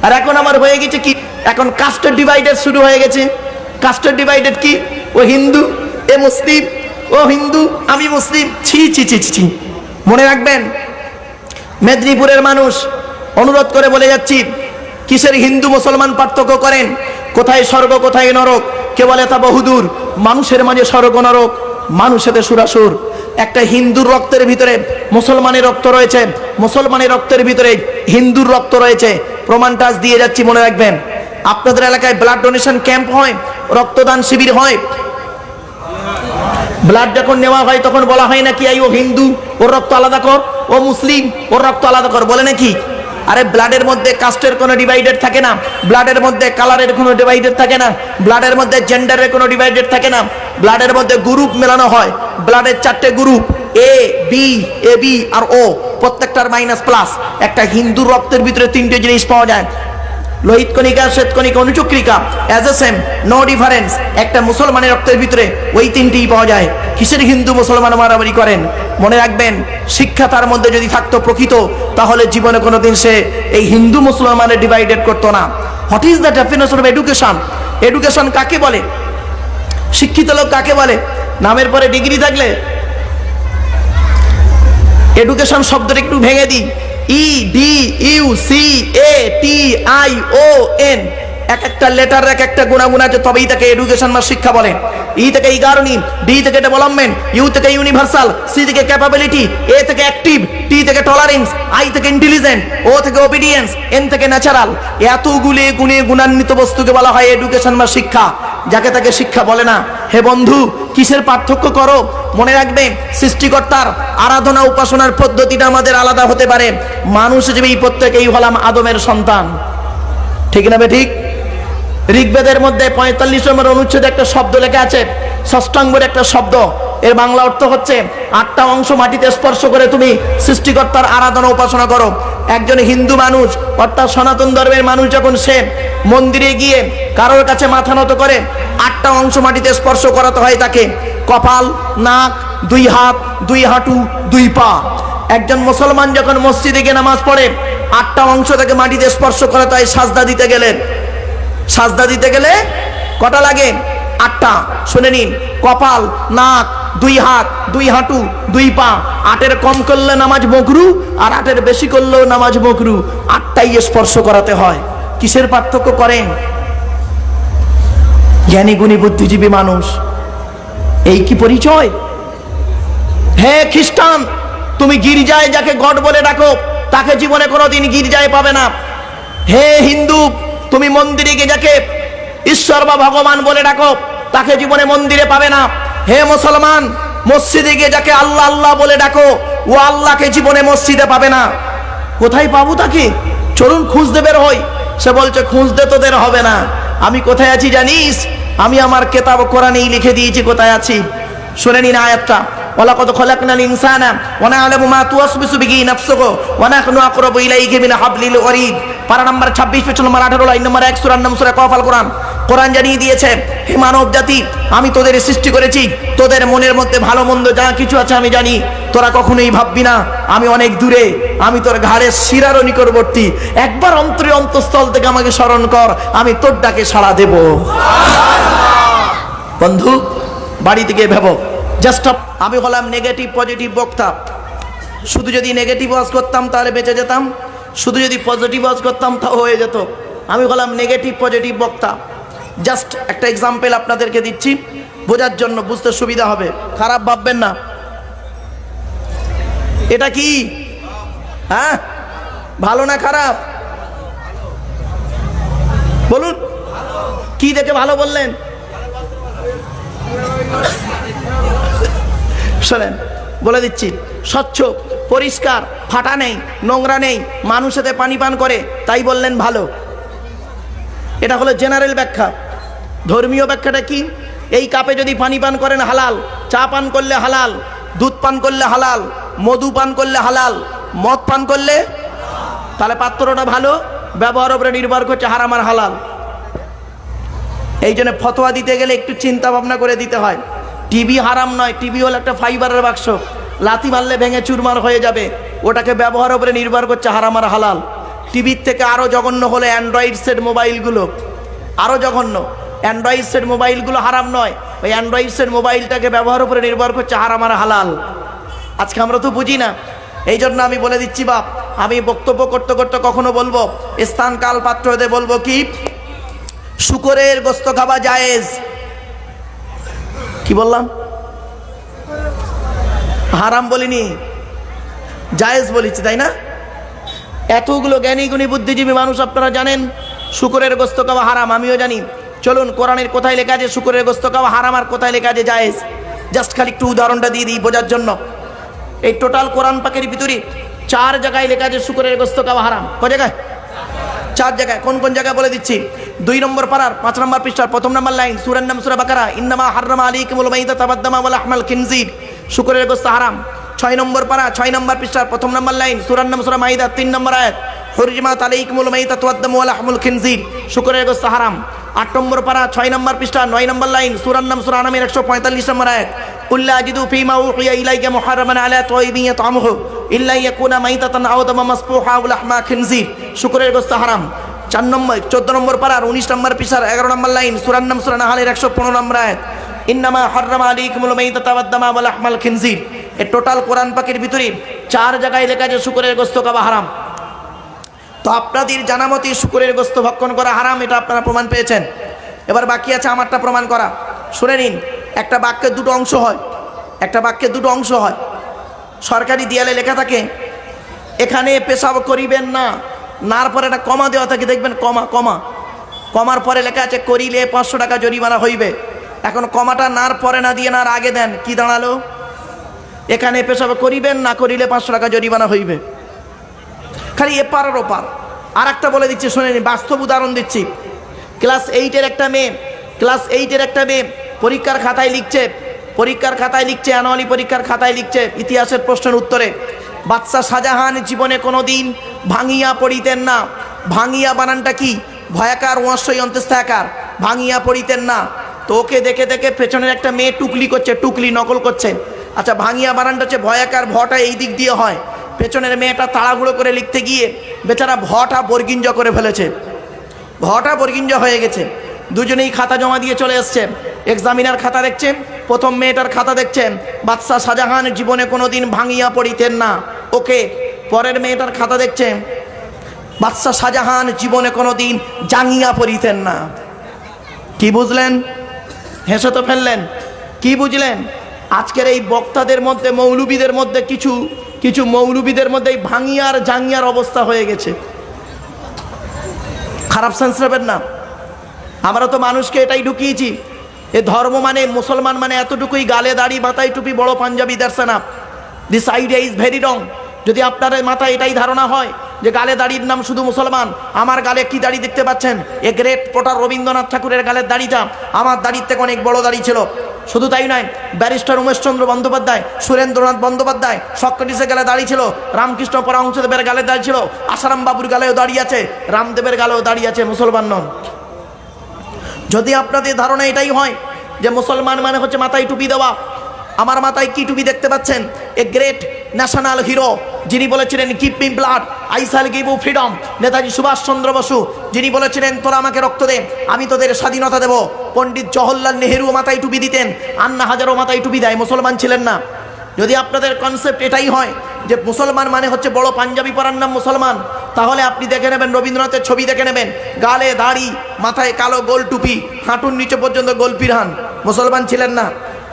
আর এখন আমার হয়ে গেছে কি, এখন কাস্টের ডিভাইডেড শুরু হয়ে গেছে। কাস্টের ডিভাইডেড কি, ও হিন্দু এ মুসলিম, ও হিন্দু আমি মুসলিম, ছি ছি ছি ছি। মনে রাখবেন, মেদিনীপুরের মানুষ অনুরোধ করে বলে যাচ্ছি, কিসের হিন্দু মুসলমান পার্থক্য করেন? কোথায় স্বর্গ কোথায় নরক? কে বলে তা বহুদূর। মানুষের মাঝে স্বর্গ নরক, মানুষেতে সুরাসুর। একটা হিন্দুর রক্তের ভিতরে মুসলমানের রক্ত রয়েছে, মুসলমানের রক্তের ভিতরে হিন্দুর রক্ত রয়েছে। প্রমাণটা আজ দিয়ে যাচ্ছি, মনে রাখবেন। আপনাদের এলাকায় ব্লাড ডোনেশন ক্যাম্প হয়, রক্তদান শিবির হয়। ব্লাড যখন নেওয়া হয় তখন বলা হয় নাকি ও হিন্দু, ওর রক্ত আলাদা কর, ও মুসলিম, ওর রক্ত আলাদা কর, বলে নাকি? আরে ব্লাডের মধ্যে কাস্টের কোনো ডিভাইডেড থাকে না, ব্লাডের মধ্যে কালারের কোনো ডিভাইডেড থাকে না, ব্লাডের মধ্যে জেন্ডারের কোনো ডিভাইডেড থাকে না। ব্লাডের মধ্যে গ্রুপ মেলানো হয়, ব্লাডের 4টে group, A B, A B আর ও, প্রত্যেকটার মাইনাস প্লাস। একটা হিন্দুর রক্তের ভিতরে 3টে জিনিস পাওয়া যায়, লোহিত কণিকা, শ্বেত কণিকা, অনুচক্রিকা, as a same, no difference. একটা মুসলমানের রক্তের ভিতরে ওই 3টিই পাওয়া যায়। কিসের হিন্দু মুসলমান মারামারি করেন? মনে রাখবেন, শিক্ষা তার মধ্যে যদি থাকতো প্রকৃত, তাহলে জীবনে কোনোদিন সে এই হিন্দু মুসলমানের ডিভাইডেড করতো না। What is the definition of education? Education কাকে বলে? শিক্ষিত লোক কাকে বলে? নামের পরে ডিগ্রি থাকলে? এডুকেশন শব্দটা একটু ভেঙে দিই, E D U C A T I O N. এক একটা লেটার এক একটা গুণাগুণ আছে, তবেই তাকে এডুকেশন বা শিক্ষা বলে। ই থেকে ইগারণী, ডি থেকে ডেভেলপমেন্ট, ইউ থেকে ইউনিভার্সাল, সি থেকে ক্যাপাবিলিটি, এ থেকে অ্যাক্টিভ, টি থেকে টলারেন্স, আই থেকে ইন্টেলিজেন্ট, ও থেকে ওবিডিয়েন্স, এন থেকে ন্যাচারাল। এতগুলি গুণে গুণান্বিত বস্তুকে বলা হয় এডুকেশন বা শিক্ষা, যাকে তাকে শিক্ষা বলে না। হে বন্ধু, কিসের পার্থক্য করো? মনে রাখবে, সৃষ্টিকর্তার আরাধনা উপাসনার পদ্ধতিটা আমাদের আলাদা হতে পারে। মানুষ হিসেবে এই প্রত্যেকেই হলাম আদমের সন্তান, ঠিক না বে ঠিক? ঋগ্বেদের মধ্যে 45 নম্বর অনুচ্ছেদে একটা শব্দ লেখা আছে, ষষ্ঠাঙ্গের একটা শব্দ। এর বাংলা অর্থ হচ্ছে 8টা অংশ মাটিতে স্পর্শ করে তুমি সৃষ্টিকর্তার আরাধনা উপাসনা করো। একজন হিন্দু মানুষ অর্থাৎ সনাতন ধর্মের মানুষ যখন সে মন্দিরে গিয়ে কারোর কাছে মাথা নত করে, 8টা অংশ মাটিতে স্পর্শ করাতে হয় তাকে, কপাল, নাক, 2 হাত, 2 হাঁটু, 2 পা। একজন মুসলমান যখন মসজিদে গিয়ে নামাজ পড়ে, 8টা অংশ তাকে মাটিতে স্পর্শ করাতে হয় সাজদা দিতে গেলে। সাজদা দিতে গেলে কটা লাগে? 8টা। শুনে নিন, কপাল, নাক, 2 হাত, 2 হাঁটু, 2 পা। 8-এর কম করলে নামাজ মকরু, আর 8-এর বেশি করলেও নামাজ মকরু। 8টাই স্পর্শ করাতে হয়। কিসের পার্থক্য করেন? জ্ঞানী গুণী বুদ্ধিজীবী মানুষ, এই কি পরিচয়? হে খ্রিস্টান, তুমি গির্জায় যাকে গড বলে ডাকো, তাকে জীবনে কোনোদিন গির্জায় পাবে না। হে হিন্দু, তুমি মন্দিরে গিয়ে যাকে ঈশ্বর বা ভগবান বলে ডাকো, তাকে জীবনে মন্দিরে পাবে না। হে মুসলমান, মসজিদে গিয়ে যাকে আল্লাহ আল্লাহ বলে ডাকো, ও আল্লাহকে জীবনে মসজিদে পাবে না। কোথায় পাবো তাকে? চলুন খুঁজতে বের হই। সে বলছে খুঁজতে তোদের হবে না। আমি কোথায় আছি জানিস? আমি আমার কেতাব কোরআনেই লিখে দিয়েছি কোথায় আছি। শুনে নিন আয়াতটা, ওয়ালাকাদ খালাকনাল ইনসানা ওয়া না'লামু মা তুওয়াসবিসু বিহি নাফসুহু ওয়া নাহনু আকরাবু ইলাইহি মিন হাবলিল ওয়ারিদ। পারা নাম্বার 26, পেজ নম্বর 18, লাইন নম্বর 1, সূরার নাম সূরা কফ, আল কোরআন। কোরআন জানিয়ে দিয়েছে, হে মানব জাতি, আমি তোদের সৃষ্টি করেছি, তোদের মনের মধ্যে ভালো মন্দ যা কিছু আছে আমি জানি। তোরা কখনোই ভাববি না আমি অনেক দূরে, আমি তোর ঘাড়ের শিরারও নিকটবর্তী। একবার অন্তরে অন্তঃস্থল থেকে আমাকে স্মরণ কর, আমি তোর ডাকে সাড়া দেব। বন্ধু, বাড়ি থেকে ভেবো, জাস্ট আমি হলাম নেগেটিভ পজিটিভ বক্তা। শুধু যদি নেগেটিভ ওয়াজ করতাম তাহলে বেঁচে যেতাম, শুধু যদি পজিটিভ ওয়াজ করতাম তাও হয়ে যেত। আমি হলাম নেগেটিভ পজিটিভ বক্তা। জাস্ট একটা এক্সাম্পল আপনাদেরকে দিচ্ছি বোঝার জন্য, বুঝতে সুবিধা হবে, খারাপ ভাববেন না। এটা কি? হ্যাঁ, ভালো না খারাপ? বলুন, কি দেখে ভালো বললেন? শোনেন, বলে দিচ্ছি, স্বচ্ছ, পরিষ্কার, ফাটা নেই, নোংরা নেই, মানুষ এতে পানি পান করে, তাই বললেন ভালো। এটা হলো জেনারেল ব্যাখ্যা। ধর্মীয় ব্যাখ্যাটা কি? এই কাপে যদি পানি পান করেন হালাল, চা পান করলে হালাল, দুধ পান করলে হালাল, মধু পান করলে হালাল, মদ পান করলে, তাহলে পাত্রটা ভালো, ব্যবহার উপরে নির্ভর করছে হারাম আর হালাল। এই জন্য ফতোয়া দিতে গেলে একটু চিন্তা ভাবনা করে দিতে হয়। টিভি হারাম নয়, টিভি হলো একটা ফাইবারের বাক্স, লাথি মারলে ভেঙে চুরমার হয়ে যাবে, ওটাকে ব্যবহার উপরে নির্ভর করছে হারাম আর হালাল। টিভির থেকে আরও জঘন্য হলো অ্যান্ড্রয়েড সেট মোবাইলগুলো, আরও জঘন্য। অ্যান্ড্রয়েড সেট মোবাইলগুলো হারাম নয়, ওই অ্যান্ড্রয়েড সেট মোবাইলটাকে ব্যবহার উপরে নির্ভর করছে হারাম আর হালাল। আজকে আমরা তো বুঝি না, এই জন্য আমি বলে দিচ্ছি বাপ, আমি বক্তব্য করতে করতে কখনো বলবো স্থান কাল পাত্র হতে বলবো কি শুকরের গোস্ত খাওয়া জায়েজ। কি বললাম? হারাম বলিনি, জায়েজ বলেছি, তাই না? এতগুলো জ্ঞানী গুণী বুদ্ধিজীবী মানুষ আপনারা জানেন শুকরের গোস্ত খাওয়া হারাম, আমিও জানি। চলুন কোরআনের কোথায় লেখা আছে শুকরের গোস্ত খাওয়া হারাম আর কোথায় লেখা আছে জায়েজ, জাস্ট খালি একটু উদাহরণটা দিয়ে দিই বোঝার জন্য। এই টোটাল কোরআন পাকের ভিতরে 4 জায়গায় লেখা আছে শুকরের গোস্ত খাওয়া হারাম। কয় জায়গায়? 4 জায়গায়। কোন কোন জায়গায় বলে দিচ্ছি। 2 নম্বর পারার 5 নম্বর পৃষ্ঠার 1ম নম্বর লাইন, সূরার নাম সূরা বাকারা, ইন্নামা হাররামা আলাইকুমুল মাইতাতা ওয়াদ-দামা ওয়া লাহমাল খিনজির, শুকরের গোস্ত হারাম। 6 নম্বর পারা 6 নম্বর পৃষ্ঠার 1ম নম্বর লাইন, সূরার নাম সূরা মাইদা 3 নম্বর আয়াত, হুররিমাত আলাইকুমুল মাইতাতু ওয়াদ-দামু ওয়া লাহমুল খিনজির, শুকরের গোস্ত হারাম। 8 নম্বর পারা 6 নম্বর পৃষ্ঠা 9 নম্বর লাইন, সূরার নাম সূরা আনামের 145 নম্বর আয়াত, কুল্লা আজিদু ফীমা উহিয়া ইলাইকা মুহাররামান আলা তাইয়িবিন ইয়াতআমুহু ইল্লা ইয়াকুনা মাইতাতান আও দামান মাসফুহা আও লাহমা খিনজির, শুকরের গোস্ত হারাম। 14 নম্বর পারার 19 নম্বর পৃষ্ঠার 11 নম্বর লাইন, সূরার নাম সূরা নাহলের 115 নম্বর আয়াত, ইন্নামা হাররামা আলাইকুমুল মাইতাতা ওয়াদ-দামা ওয়া লাহমাল খিনজির। এই টোটাল কোরআন পাকের ভিতরে 4 জায়গায় লেখা আছে শুকরের গোস্ত খাওয়া হারাম। তো আপনাদের জানামতে শুকরের গোস্ত ভক্ষণ করা হারাম, এটা আপনারা প্রমাণ পেয়েছেন। এবার বাকি আছে আমারটা প্রমাণ করা। শুনে নিন, একটা বাক্যের 2টো অংশ হয়, একটা বাক্যের 2টো অংশ হয়। সরকারি দেয়ালে লেখা থাকে এখানে পেশাব করিবেন না, নার পরে একটা কমা দেওয়া থাকে, দেখবেন কমা, কমা, কমার পরে লেখা আছে করিলে 500 টাকা জরিমানা হইবে। এখন কমাটা নার পরে না দিয়ে নার আগে দেন, কি দাঁড়ালো? এখানে পেশাব করিবেন না, করিলে 500 টাকা জরিমানা হইবে। খালি এপার আর ওপার। আর একটা বলে দিচ্ছি, শুনে নিন, বাস্তব উদাহরণ দিচ্ছি। ক্লাস 8-এর একটা মেয়ে, ক্লাস 8-এর একটা মেয়ে পরীক্ষার খাতায় লিখছে, পরীক্ষার খাতায় লিখছে, অ্যানুয়ালি পরীক্ষার খাতায় লিখছে ইতিহাসের প্রশ্নের উত্তরে, বাদশাহ শাহজাহান জীবনে কোনো দিন ভাঙিয়া পড়িতেন না। ভাঙিয়া বানানটা কি? ভয়াকার ওয়াশই অন্তস্থাকার, ভাঙিয়া পড়িতেন না। তো ওকে দেখে দেখে পেছনের একটা মেয়ে টুকলি করছে, টুকলি নকল করছে। আচ্ছা, ভাঙিয়া বানানটা হচ্ছে ভয়াকার, ভটা এই দিক দিয়ে হয়। পেছনের মেয়েটা তাড়াহুড়ো করে লিখতে গিয়ে বেচারা ভটা বর্গিঞ্জ করে ফেলেছে, ভটা বর্গিঞ্জ হয়ে গেছে। দুজনেই খাতা জমা দিয়ে চলে এসছে। এক্সামিনার খাতা দেখছে, প্রথম মেয়েটার খাতা দেখছেন বাদশাহ শাহজাহান জীবনে কোনো দিন ভাঙিয়া পড়িতেন না, ওকে। পরের মেয়েটার খাতা দেখছে বাদশাহ শাহজাহান জীবনে কোনো দিন জাঙ্গিয়া পড়িতেন না। কি বুঝলেন? হেসে তো ফেললেন। কি বুঝলেন? আজকের এই বক্তাদের মধ্যে, মৌলবীদের মধ্যে, কিছু কিছু মৌলবীদের মধ্যে এই ভাঙিয়ার জাঙ্গিয়ার অবস্থা হয়ে গেছে। খারাপ সেন্স নেবেন না। আমরা তো মানুষকে এটাই ঢুকিয়েছি, এ ধর্ম মানে, মুসলমান মানে এতটুকুই, গালে দাড়ি, মাথায় টুপি, বড় পাঞ্জাবি, that's enough. This idea is very wrong. যদি আপনার মাথায় এটাই ধারণা হয় যে গালে দাড়ির নাম শুধু মুসলমান, আমার গালে কি দাড়ি দেখতে পাচ্ছেন? এ গ্রেট পোটার রবীন্দ্রনাথ ঠাকুরের গালের দাড়িটা আমার দাড়ির থেকে অনেক বড় দাড়ি ছিল। শুধু তাই নয়, ব্যারিস্টার উমেশচন্দ্র বন্দ্যোপাধ্যায়, সুরেন্দ্রনাথ বন্দ্যোপাধ্যায়, সক্রেটিসের গালে দাড়ি ছিল, রামকৃষ্ণ পরমহংসদেবের গালে দাড়ি ছিল, আসারাম বাবুর গালেও দাড়ি আছে, রামদেবের গালেও দাড়ি আছে, মুসলমান নন। যদি আপনাদের ধারণা এটাই হয় যে মুসলমান মানে হচ্ছে মাথায় টুপি দেওয়া, আমার মাথায় কি টুপি দেখতে পাচ্ছেন? এ গ্রেট ন্যাশনাল হিরো, যিনি বলেছিলেন give me blood I shall give you freedom, Netaji Subhash Chandra Bose, যিনি বলেছিলেন তোরা আমাকে রক্ত দে আমি তোদের স্বাধীনতা দেব। পণ্ডিত জওহরলাল নেহেরু মাথায় টুপি দিতেন, আন্না হাজারও মাথায় টুপি দেয়, মুসলমান ছিলেন না। যদি আপনাদের কনসেপ্ট এটাই হয় যে মুসলমান মানে হচ্ছে বড় পাঞ্জাবি পরার নাম মুসলমান, তাহলে আপনি দেখে নেবেন, রবীন্দ্রনাথের ছবি দেখে নেবেন, গালে দাড়ি, মাথায় কালো গোল টুপি, হাঁটুর নিচে পর্যন্ত গোল পিরহান, মুসলমান ছিলেন না।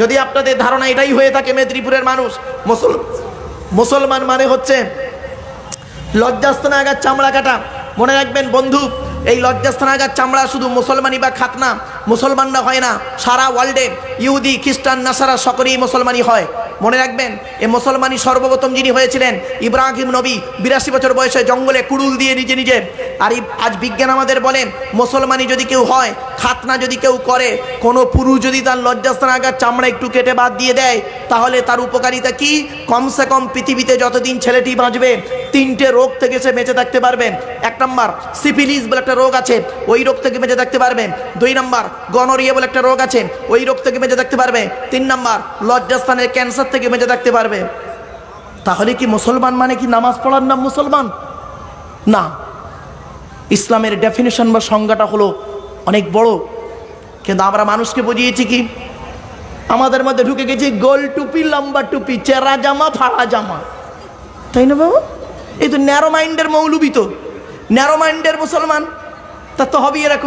যদি আপনাদের ধারণা এটাই হয়ে থাকে মেদিনীপুরের মানুষ মুসলমান মানে হচ্ছে লজ্জাস্থানে আগার চামড়া কাটা, মনে রাখবেন বন্ধু, এই লজ্জাস্থানে আগার চামড়া শুধু মুসলমানই বা খাতনা মুসলমানরা হয় না, সারা ওয়ার্ল্ডে ইহুদি, খ্রিস্টান, নাসারা সকলেই মুসলমানই হয়। মনে রাখবেন, এই মুসলমানই সর্বপ্রথম যিনি হয়েছিলেন ইব্রাহিম নবী, 82 বছর বয়সে জঙ্গলে কুড়ুল দিয়ে নিজে নিজে। আর আজ বিজ্ঞান আমাদের বলেন মুসলমানই যদি কেউ হয়, খাতনা যদি কেউ করে, কোনো পুরুষ যদি তার লজ্জাস্থান আগার চামড়া একটু কেটে বাদ দিয়ে দেয়, তাহলে তার উপকারিতা কি? কমসে কম পৃথিবীতে যতদিন ছেলেটি বাঁচবে 3টে রোগ থেকে সে বেঁচে থাকতে পারবেন। 1 নম্বর সিফিলিস বলে একটা রোগ আছে, ওই রোগ থেকে বেঁচে থাকতে পারবেন। 2 নম্বর গনোরিয়া বলে একটা রোগ আছে, ওই রোগ থেকে বেঁচে থাকতে পারবে। 3 নম্বর লজ্জাস্থানের ক্যান্সার থেকে বেঁচে থাকতে পারবে। তাহলে কি মুসলমান মানে কি নামাজ পড়ার নাম মুসলমান? না। ইসলামের ডেফিনেশন বা সংজ্ঞাটা হলো অনেক বড়, কিন্তু আমরা মানুষকে বুঝিয়েছি কি, আমাদের মধ্যে ঢুকে গেছি গোল টুপি, লম্বা টুপি, চেরা জামা, ফাড়া জামা, তাই না বাবু? এই তো ন্যারো মাইন্ডের মৌলবি, তো ন্যারো মাইন্ডের মুসলমান, তা তো হবে এরকম।